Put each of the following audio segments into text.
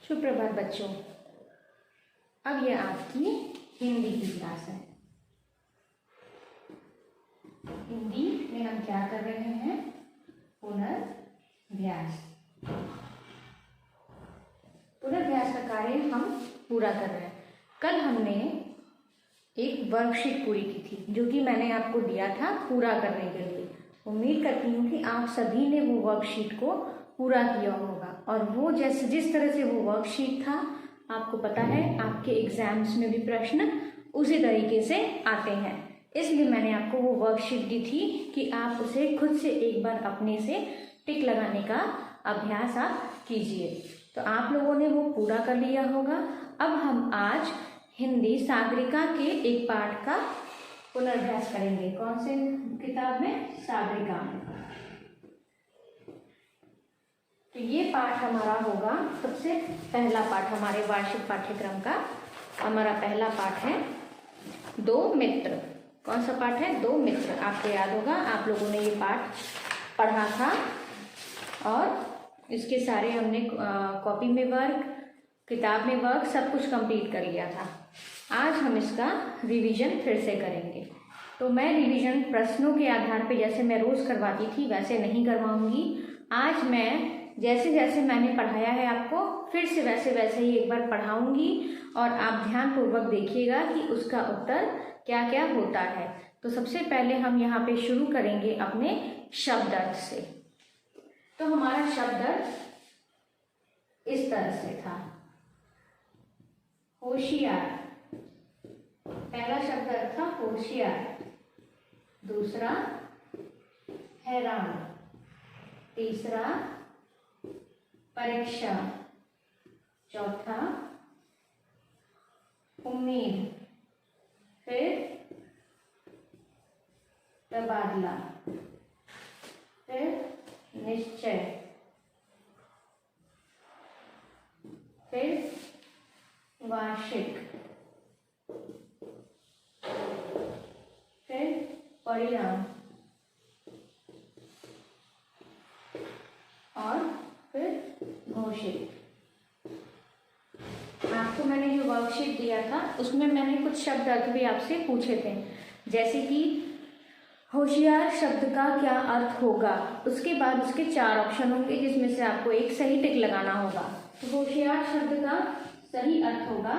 सुप्रभात बच्चों। अब यह आपकी हिंदी की क्लास है। हिंदी में हम क्या कर रहे हैं? पुनर्व्यास। पुनर्व्यास का कार्य हम पूरा कर रहे हैं। कल हमने एक वर्कशीट पूरी की थी जो कि मैंने आपको दिया था पूरा करने के लिए। उम्मीद करती हूँ कि आप सभी ने वो वर्कशीट को पूरा किया होगा और वो जिस तरह से वो वर्कशीट था, आपको पता है आपके एग्जाम्स में भी प्रश्न उसी तरीके से आते हैं। इसलिए मैंने आपको वो वर्कशीट दी थी कि आप उसे खुद से एक बार अपने से टिक लगाने का अभ्यास आप कीजिए। तो आप लोगों ने वो पूरा कर लिया होगा। अब हम आज हिंदी सागरिका के एक पाठ का पुनर्व्यास करेंगे। कौन से किताब में? सागरिका में। तो ये पाठ हमारा होगा सबसे पहला पाठ हमारे वार्षिक पाठ्यक्रम का। हमारा पहला पाठ है दो मित्र। कौन सा पाठ है? दो मित्र। आपको याद होगा, आप लोगों ने ये पाठ पढ़ा था और इसके सारे हमने कॉपी में वर्क, किताब में वर्क सब कुछ कंप्लीट कर लिया था। आज हम इसका रिवीजन फिर से करेंगे। तो मैं रिवीजन प्रश्नों के आधार पे जैसे मैं रोज करवाती थी वैसे नहीं करवाऊंगी। आज मैं जैसे जैसे मैंने पढ़ाया है आपको फिर से वैसे वैसे ही एक बार पढ़ाऊंगी और आप ध्यानपूर्वक देखिएगा कि उसका उत्तर क्या क्या होता है। तो सबसे पहले हम यहाँ पे शुरू करेंगे अपने शब्द अर्थ से। तो हमारा शब्द अर्थ इस तरह से था। होशियार। पहला शब्द अर्थ था होशियार। दूसरा हैरान। तीसरा परीक्षा। चौथा उम्मीद। फिर तबादला। फिर निश्चय। फिर वार्षिक। फिर परिणाम और फिर घोषित। आपको मैंने जो वर्कशीट दिया था उसमें मैंने कुछ शब्द अर्थ भी आपसे पूछे थे, जैसे कि होशियार शब्द का क्या अर्थ होगा। उसके बाद उसके 4 ऑप्शन होंगे जिसमें से आपको एक सही टिक लगाना होगा। तो होशियार शब्द का सही अर्थ होगा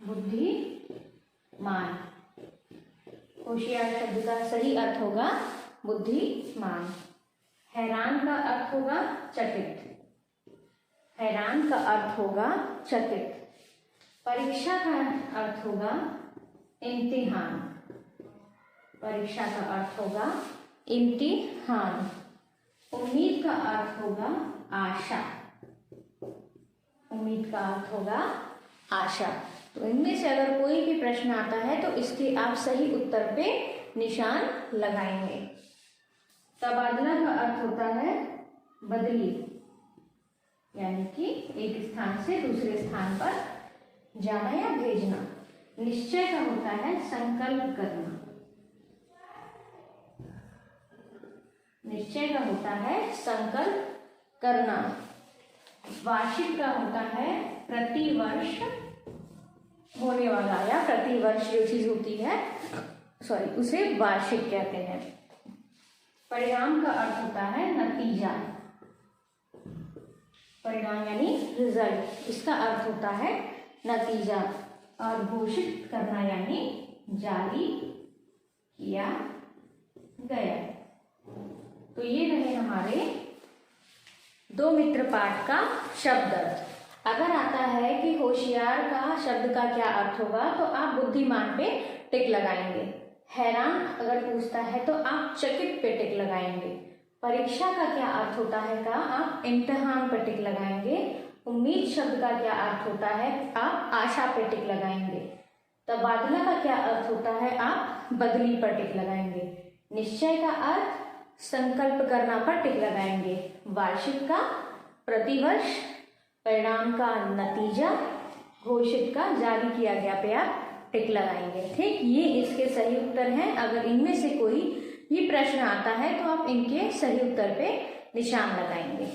बुद्धिमान। होशियार शब्द का सही अर्थ होगा बुद्धिमान। हैरान का अर्थ होगा चकित। हैरान का अर्थ होगा चकित। परीक्षा का अर्थ होगा इम्तिहान। परीक्षा का अर्थ होगा इम्तिहान। उम्मीद का अर्थ होगा आशा। उम्मीद का अर्थ होगा आशा। तो इनमें से अगर कोई भी प्रश्न आता है तो इसके आप सही उत्तर पे निशान लगाएंगे। तबादला का अर्थ होता है बदली, यानी कि एक स्थान से दूसरे स्थान पर जाना या भेजना। निश्चय का होता है संकल्प करना। निश्चय का होता है संकल्प करना। वार्षिक का होता है प्रतिवर्ष होने वाला या प्रतिवर्ष जो चीज होती है उसे वार्षिक कहते हैं। परिणाम का अर्थ होता है नतीजा। परिणाम यानी रिजल्ट, इसका अर्थ होता है नतीजा। और घोषित करना यानी जारी किया गया। तो ये रहे हमारे दो मित्र पाठ का शब्द अर्थ। अगर आता है कि होशियार का शब्द का क्या अर्थ होगा तो आप बुद्धिमान पे टिक लगाएंगे। हैरान अगर पूछता है तो आप चकित पे टिक लगाएंगे। परीक्षा का क्या अर्थ होता है का आप इम्तिहान पर टिक लगाएंगे। उम्मीद शब्द का क्या अर्थ होता है आप आशा पे टिक लगाएंगे। तबादला का क्या अर्थ होता है आप बदली पर टिक लगाएंगे। निश्चय का अर्थ संकल्प करना पर टिक लगाएंगे। वार्षिक का प्रतिवर्ष, परिणाम का नतीजा, घोषित का जारी किया गया पे आप टिक लगाएंगे। ठीक, ये इसके सही उत्तर हैं। अगर इनमें से कोई भी प्रश्न आता है तो आप इनके सही उत्तर पे निशान लगाएंगे।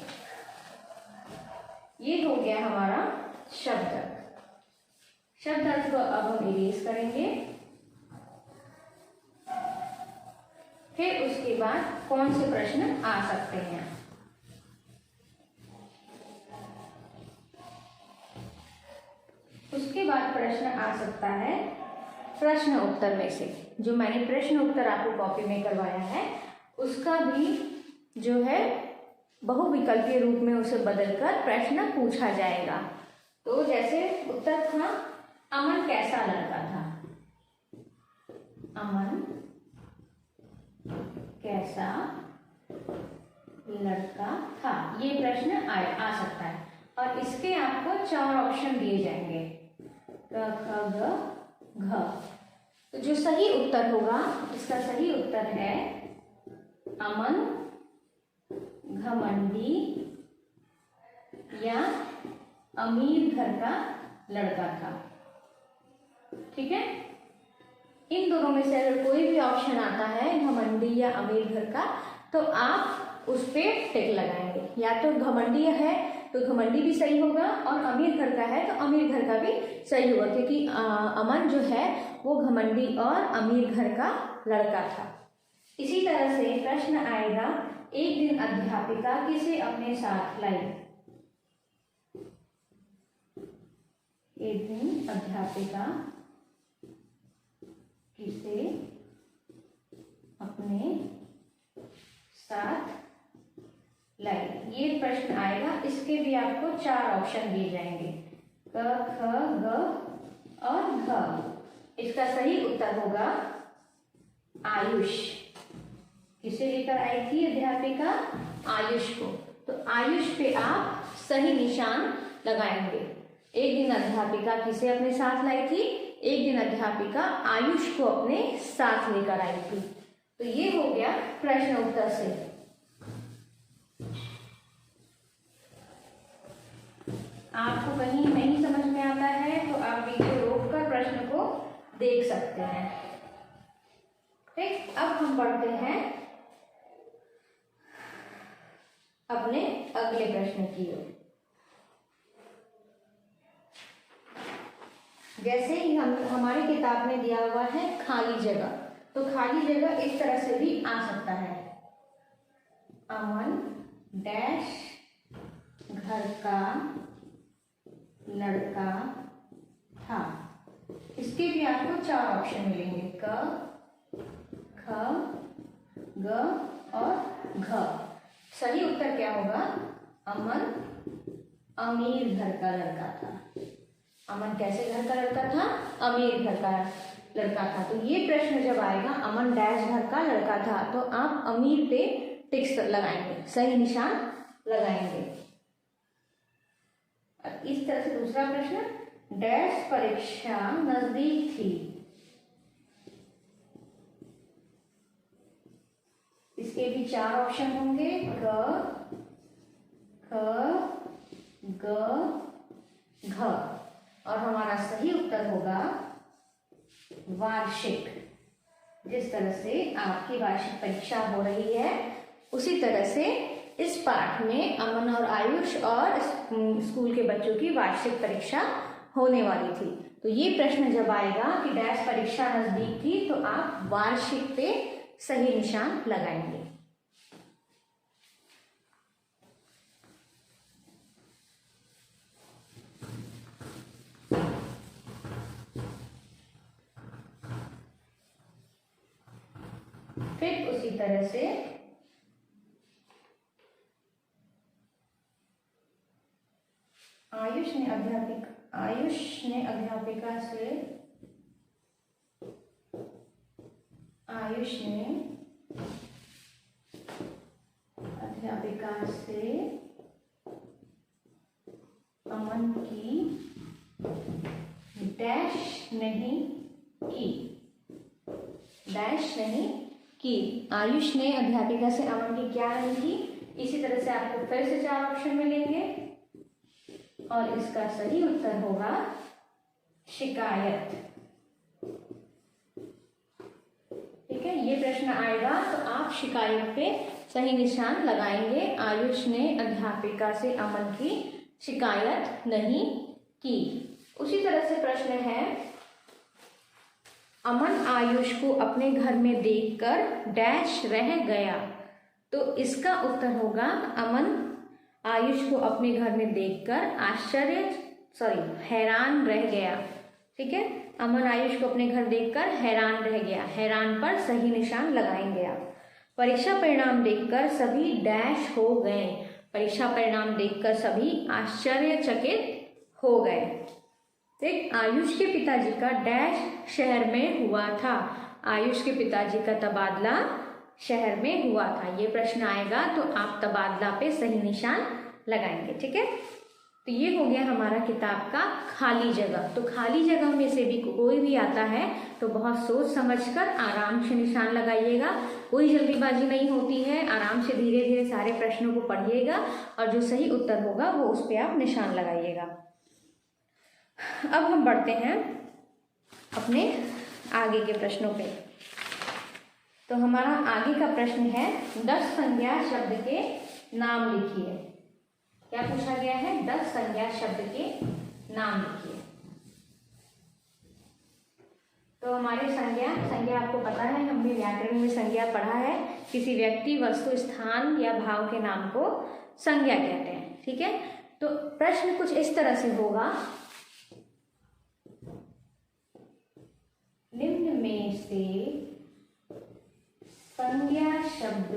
ये हो गया हमारा शब्द अर्थ। शब्द अर्थ को अब हम इरेज करेंगे। फिर उसके बाद कौन से प्रश्न आ सकते हैं। उसके बाद प्रश्न आ सकता है प्रश्न उत्तर में से। जो मैंने प्रश्न उत्तर आपको कॉपी में करवाया है उसका भी जो है बहुविकल्पीय रूप में उसे बदलकर प्रश्न पूछा जाएगा। तो जैसे उत्तर था, अमन कैसा लड़का था। अमन कैसा लड़का था, ये प्रश्न आ सकता है। और इसके आपको 4 ऑप्शन दिए जाएंगे, क ख ग घ। तो जो सही उत्तर होगा, इसका सही उत्तर है अमन घमंडी या अमीर घर का लड़का था। ठीक है, इन दोनों में से अगर कोई भी ऑप्शन आता है घमंडी या अमीर घर का, तो आप उस पे टिक लगाएंगे। या तो घमंडी है तो घमंडी भी सही होगा, और अमीर घर का है तो अमीर घर का भी सही होगा, क्योंकि अमन जो है वो घमंडी और अमीर घर का लड़का था। इसी तरह से प्रश्न आएगा, एक दिन अध्यापिका किसे अपने साथ लाई। एक दिन अध्यापिका किसे अपने साथ लाई, ये प्रश्न आएगा। इसके भी आपको 4 ऑप्शन दिए जाएंगे, क ख ग और घ। इसका सही उत्तर होगा आयुष। किसे लेकर आई थी अध्यापिका? आयुष को। तो आयुष पे आप सही निशान लगाएंगे। एक दिन अध्यापिका किसे अपने साथ लाई थी? एक दिन अध्यापिका आयुष को अपने साथ लेकर आई थी। तो ये हो गया प्रश्न उत्तर से। आपको कहीं नहीं समझ में आता है तो आप वीडियो रोककर प्रश्न को देख सकते हैं। ठीक, अब हम बढ़ते हैं अपने अगले प्रश्न की ओर। जैसे ही हमारी किताब में दिया हुआ है खाली जगह, तो खाली जगह इस तरह से भी आ सकता है, अमन डैश घर का लड़का था। इसके भी आपको 4 ऑप्शन मिलेंगे, क ख ग और घ। सही उत्तर क्या होगा? अमन अमीर घर का लड़का था। अमन कैसे घर का लड़का था? अमीर घर का लड़का था। तो ये प्रश्न जब आएगा अमन डैश घर का लड़का था, तो आप अमीर पे टिक्स लगाएंगे, सही निशान लगाएंगे। इस तरह से दूसरा प्रश्न, डैश परीक्षा नजदीक थी। इसके भी 4 ऑप्शन होंगे, क ख ग घ। और हमारा सही उत्तर होगा वार्षिक। जिस तरह से आपकी वार्षिक परीक्षा हो रही है, उसी तरह से इस पाठ में अमन और आयुष और स्कूल के बच्चों की वार्षिक परीक्षा होने वाली थी। तो ये प्रश्न जब आएगा कि डैश परीक्षा नजदीक थी, तो आप वार्षिक पे सही निशान लगाएंगे। फिर उसी तरह से आयुष ने अध्यापिका से अमन की डैश नहीं की। आयुष ने अध्यापिका से अमन की क्या नहीं की। इसी तरह से आपको फिर से 4 ऑप्शन मिलेंगे और इसका सही उत्तर होगा शिकायत। ठीक है, ये प्रश्न आएगा तो आप शिकायत पे सही निशान लगाएंगे। आयुष ने अध्यापिका से अमन की शिकायत नहीं की। उसी तरह से प्रश्न है, अमन आयुष को अपने घर में देखकर डैश रह गया। तो इसका उत्तर होगा, अमन आयुष को अपने घर में देखकर हैरान रह गया। ठीक है, अमन आयुष को अपने घर देखकर हैरान रह गया। हैरान पर सही निशान लगाएंगे आप। परीक्षा परिणाम देखकर सभी डैश हो गए। परीक्षा परिणाम देखकर सभी आश्चर्यचकित हो गए। देख, आयुष के पिताजी का डैश शहर में हुआ था। आयुष के पिताजी का तबादला शहर में हुआ था। ये प्रश्न आएगा तो आप तबादला पे सही निशान लगाएंगे। ठीक है, तो ये हो गया हमारा किताब का खाली जगह। तो खाली जगह में से भी कोई भी आता है तो बहुत सोच समझकर आराम से निशान लगाइएगा। कोई जल्दीबाजी नहीं होती है, आराम से धीरे धीरे सारे प्रश्नों को पढ़िएगा और जो सही उत्तर होगा वो उस पर आप निशान लगाइएगा। अब हम बढ़ते हैं अपने आगे के प्रश्नों पे। तो हमारा आगे का प्रश्न है, 10 संज्ञा शब्द के नाम लिखिए। क्या पूछा गया है? 10 संज्ञा शब्द के नाम लिखिए। तो हमारे संज्ञा आपको पता है, हमने व्याकरण में संज्ञा पढ़ा है। किसी व्यक्ति, वस्तु, स्थान या भाव के नाम को संज्ञा कहते हैं। ठीक है, तो प्रश्न कुछ इस तरह से होगा, निम्न में से संज्ञा शब्द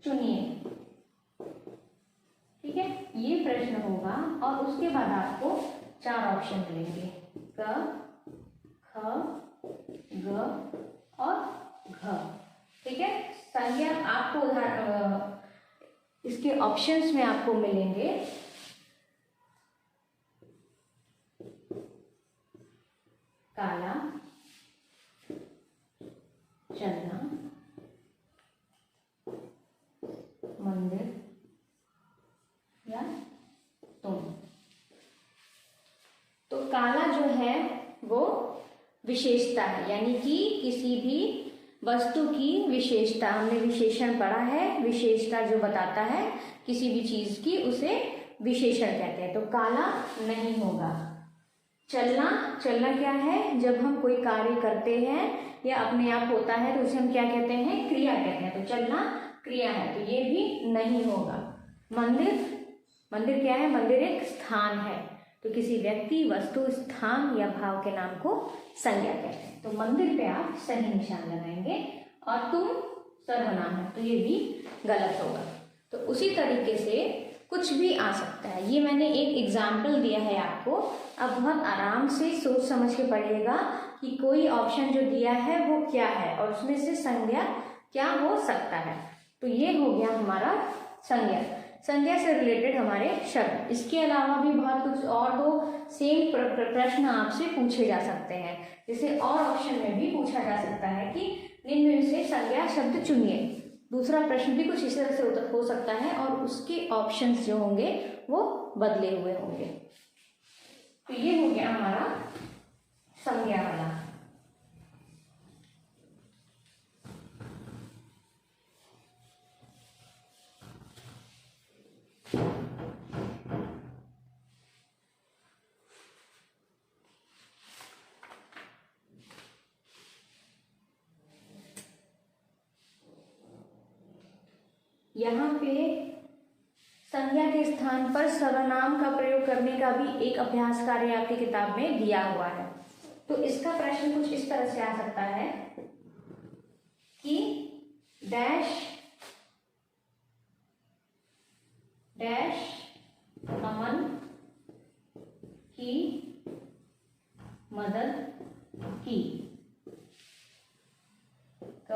चुनिए। ठीक है, ये प्रश्न होगा और उसके बाद आपको 4 ऑप्शन मिलेंगे, क, ख, ग और घ। ठीक है, संज्ञा आपको इसके ऑप्शंस में आपको मिलेंगे काला, चलना, मंदिर या तुम। तो काला जो है वो विशेषता है, यानी कि किसी भी वस्तु की विशेषता। हमने विशेषण पढ़ा है, विशेषता जो बताता है किसी भी चीज की, उसे विशेषण कहते हैं। तो काला नहीं होगा। चलना क्या है? जब हम कोई कार्य करते हैं या अपने आप होता है तो उसे हम क्या कहते हैं? क्रिया कहते हैं। तो चलना क्रिया है, तो ये भी नहीं होगा। मंदिर क्या है? मंदिर एक स्थान है, तो किसी व्यक्ति, वस्तु, स्थान या भाव के नाम को संज्ञा कहते हैं। तो मंदिर पे आप सही निशान लगाएंगे। और तुम सर्वनाम है, तो ये भी गलत होगा। तो उसी तरीके से कुछ भी आ सकता है। ये मैंने एक एग्जाम्पल दिया है आपको। अब बहुत आराम से सोच समझ के पढ़िएगा कि कोई ऑप्शन जो दिया है वो क्या है और उसमें से संज्ञा क्या हो सकता है। तो ये हो गया हमारा संज्ञा से रिलेटेड हमारे शब्द। इसके अलावा भी बहुत कुछ और दो सेम प्रश्न आपसे पूछे जा सकते हैं। जैसे और ऑप्शन में भी पूछा जा सकता है कि निम्न में से संज्ञा शब्द चुनिए। दूसरा प्रश्न भी कुछ इस तरह से हो सकता है और उसके ऑप्शंस जो होंगे वो बदले हुए होंगे। तो ये हो गया हमारा संज्ञा वाला। यहाँ पे संज्ञा के स्थान पर सर्वनाम का प्रयोग करने का भी एक अभ्यास कार्य आपकी किताब में दिया हुआ है। तो इसका प्रश्न कुछ इस तरह से आ सकता है कि डैश अमन की मदद की। क,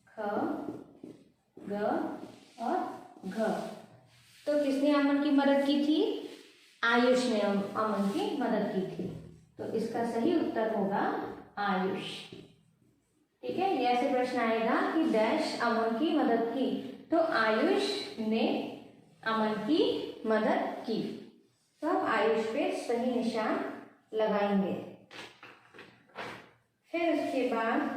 ख, ग और घ। तो किसने अमन की मदद की थी? आयुष ने अमन की मदद की थी। तो इसका सही उत्तर होगा आयुष। ठीक है, ये ऐसे प्रश्न आएगा कि डैश अमन की मदद की, तो आयुष ने अमन की मदद की। तो हम आयुष पे सही निशान लगाएंगे। फिर उसके बाद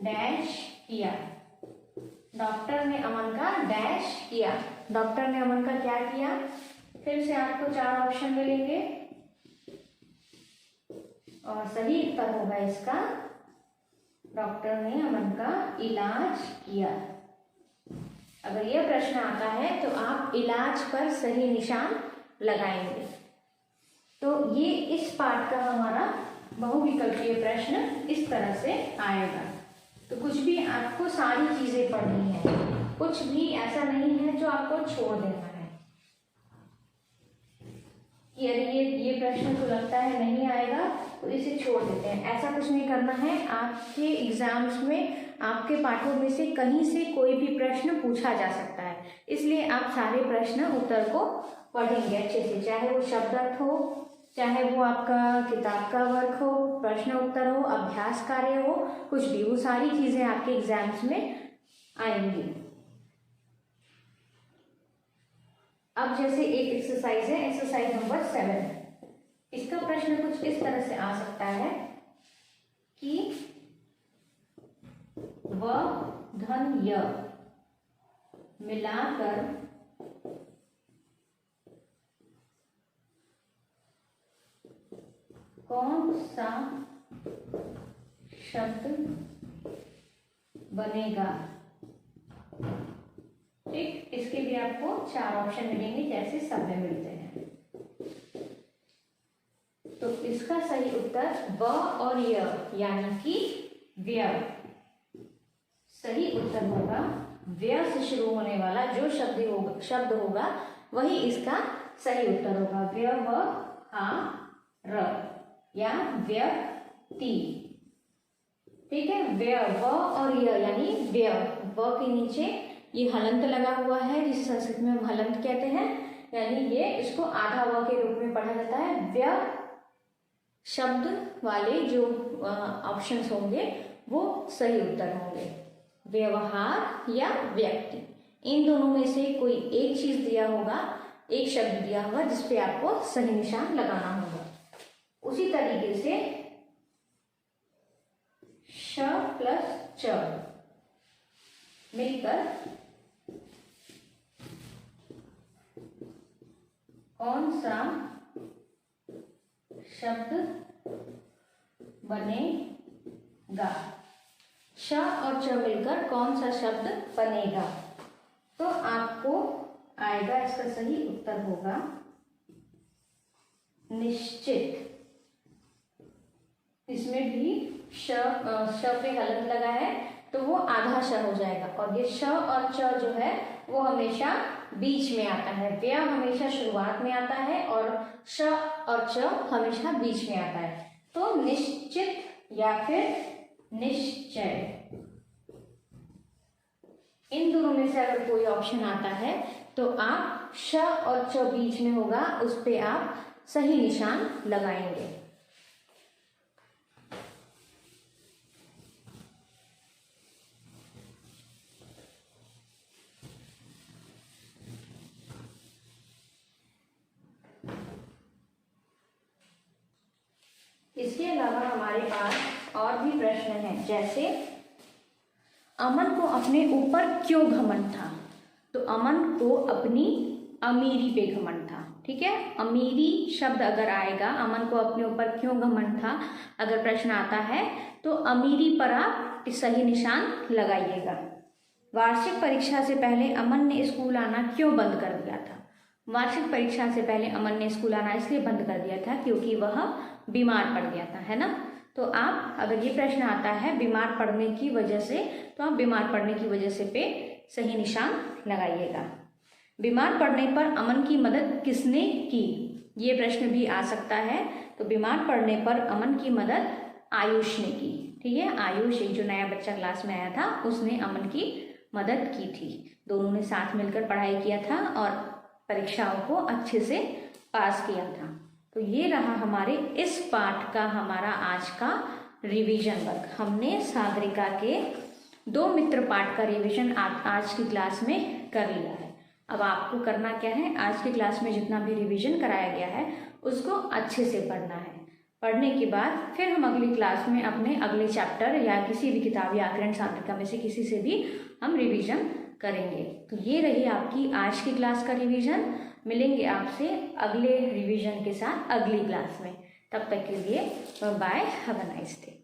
डैश किया। डॉक्टर ने अमन का डैश किया। डॉक्टर ने अमन का क्या किया? फिर से आपको 4 ऑप्शन मिलेंगे और सही उत्तर होगा इसका डॉक्टर ने अमन का इलाज किया। अगर यह प्रश्न आता है तो आप इलाज पर सही निशान लगाएंगे। तो ये इस पाठ का हमारा बहुविकल्पीय प्रश्न इस तरह से आएगा। तो कुछ भी आपको सारी चीजें पढ़नी है, कुछ भी ऐसा नहीं है जो आपको छोड़ देना है कि अरे ये प्रश्न तो लगता है नहीं आएगा तो इसे छोड़ देते हैं, ऐसा कुछ नहीं करना है। आपके एग्जाम्स में आपके पाठों में से कहीं से कोई भी प्रश्न पूछा जा सकता है, इसलिए आप सारे प्रश्न उत्तर को पढ़ेंगे अच्छे से, चाहे वो शब्दार्थ हो, चाहे वो आपका किताब का वर्क हो, प्रश्न उत्तर हो, अभ्यास कार्य हो, कुछ भी, वो सारी चीजें आपके एग्जाम्स में आएंगी। अब जैसे एक एक्सरसाइज है, एक्सरसाइज नंबर 7। इसका प्रश्न कुछ इस तरह से आ सकता है कि व धन य मिलाकर कौन सा शब्द बनेगा। ठीक, इसके लिए आपको 4 ऑप्शन मिलेंगे जैसे सब में मिलते हैं। तो इसका सही उत्तर व और य यानी कि व्यय। सही उत्तर होगा व्यय से शुरू होने वाला जो शब्द होगा वही इसका सही उत्तर होगा। व्यवहार या व्यक्ति। ठीक है, व्यय व और य यानी व्यय। व के नीचे ये हलंत लगा हुआ है जिसे संस्कृत में हम हलंत कहते हैं, यानी ये इसको आधा व के रूप में पढ़ा जाता है। व्यय शब्द वाले जो ऑप्शंस होंगे वो सही उत्तर होंगे, व्यवहार या व्यक्ति। इन दोनों में से कोई एक चीज दिया होगा, एक शब्द दिया होगा जिसपे आपको सही निशान लगाना होगा। उसी तरीके से श प्लस च मिलकर कौन सा शब्द बनेगा। श और च मिलकर कौन सा शब्द बनेगा, तो आपको आएगा इसका सही उत्तर होगा निश्चित। इसमें भी श पे हलंत लगा है तो वो आधा श हो जाएगा, और ये श और च जो है वो हमेशा बीच में आता है। व्यय हमेशा शुरुआत में आता है और श और च हमेशा बीच में आता है। तो निश्चित या फिर निश्चय, इन दोनों में से अगर कोई ऑप्शन आता है तो आप श और च बीच में होगा उस पे आप सही निशान लगाएंगे। इसके अलावा हमारे पास और भी प्रश्न हैं, जैसे अमन को अपने ऊपर क्यों घमंड था। तो अमन को अपनी अमीरी पे घमंड था। ठीक है, अमीरी शब्द अगर आएगा, अमन को अपने ऊपर क्यों घमंड था, अगर प्रश्न आता है तो अमीरी पर आप सही निशान लगाइएगा। वार्षिक परीक्षा से पहले अमन ने स्कूल आना क्यों बंद कर दिया था। वार्षिक परीक्षा से पहले अमन ने स्कूल आना इसलिए बंद कर दिया था क्योंकि वह बीमार पड़ गया था, है ना। तो आप अगर ये प्रश्न आता है बीमार पड़ने की वजह से, तो आप बीमार पड़ने की वजह से पे सही निशान लगाइएगा। बीमार पड़ने पर अमन की मदद किसने की, ये प्रश्न भी आ सकता है। तो बीमार पड़ने पर अमन की मदद आयुष ने की। ठीक है, आयुष एक जो नया बच्चा क्लास में आया था उसने अमन की मदद की थी। दोनों ने साथ मिलकर पढ़ाई किया था और परीक्षाओं को अच्छे से पास किया था। तो ये रहा हमारे इस पाठ का हमारा आज का रिवीजन वर्क। हमने सागरिका के 2 मित्र पाठ का रिवीजन आज की क्लास में कर लिया है। अब आपको करना क्या है, आज की क्लास में जितना भी रिवीजन कराया गया है उसको अच्छे से पढ़ना है। पढ़ने के बाद फिर हम अगली क्लास में अपने अगले चैप्टर या किसी भी किताब या आकरण सामयिका में से किसी से भी हम रिवीजन करेंगे। तो ये रही आपकी आज की क्लास का रिवीजन। मिलेंगे आपसे अगले रिवीजन के साथ अगली क्लास में। तब तक के लिए bye, have a nice day.